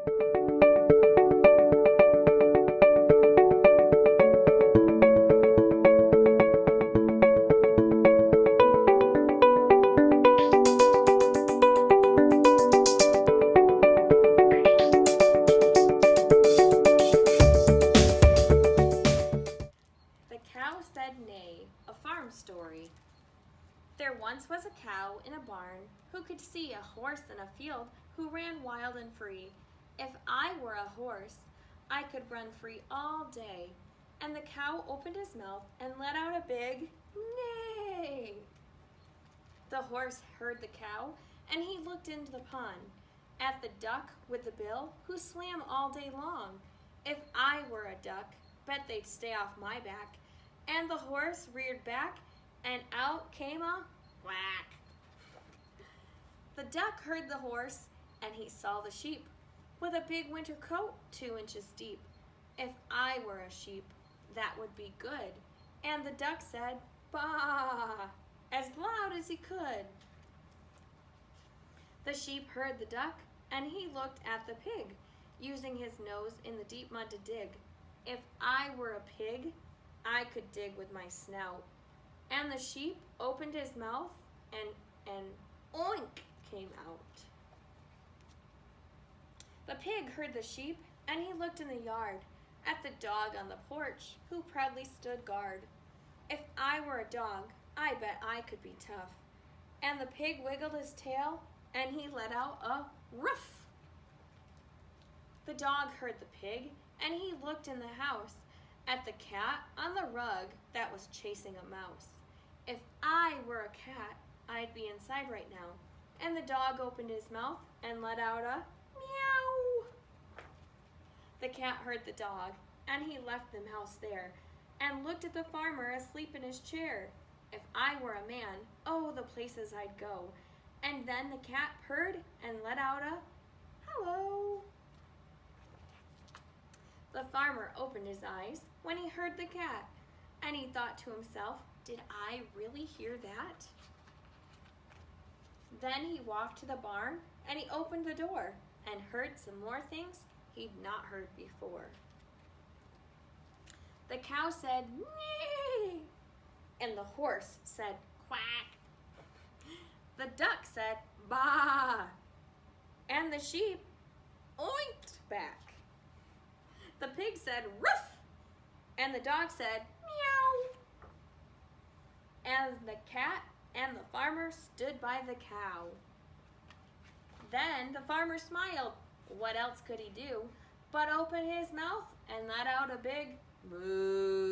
The Cow Said Neigh, a farm story. There once was a cow in a barn who could see a horse in a field who ran wild and free. If I were a horse, I could run free all day. And the cow opened his mouth and let out a big neigh. The horse heard the cow, and he looked into the pond at the duck with the bill who swam all day long. If I were a duck, bet they'd stay off my back. And the horse reared back, and out came a quack. The duck heard the horse, and he saw the sheep with a big winter coat 2 inches deep. If I were a sheep, that would be good. And the duck said, "Baa," as loud as he could. The sheep heard the duck, and he looked at the pig, using his nose in the deep mud to dig. If I were a pig, I could dig with my snout. And the sheep opened his mouth, and oink came out. The pig heard the sheep, and he looked in the yard at the dog on the porch, who proudly stood guard. If I were a dog, I bet I could be tough. And the pig wiggled his tail, and he let out a ruff. The dog heard the pig, and he looked in the house at the cat on the rug that was chasing a mouse. If I were a cat, I'd be inside right now. And the dog opened his mouth and let out a meow. The cat heard the dog, and he left the mouse there and looked at the farmer asleep in his chair. If I were a man, oh, the places I'd go. And then the cat purred and let out a hello. The farmer opened his eyes when he heard the cat, and he thought to himself, did I really hear that? Then he walked to the barn, and he opened the door and heard some more things he'd not heard before. The cow said, "Neigh," and the horse said, "Quack." The duck said, "Baa," and the sheep oinked back. The pig said, "Ruff," and the dog said, "Meow." And the cat and the farmer stood by the cow. Then the farmer smiled. What else could he do but open his mouth and let out a big moo?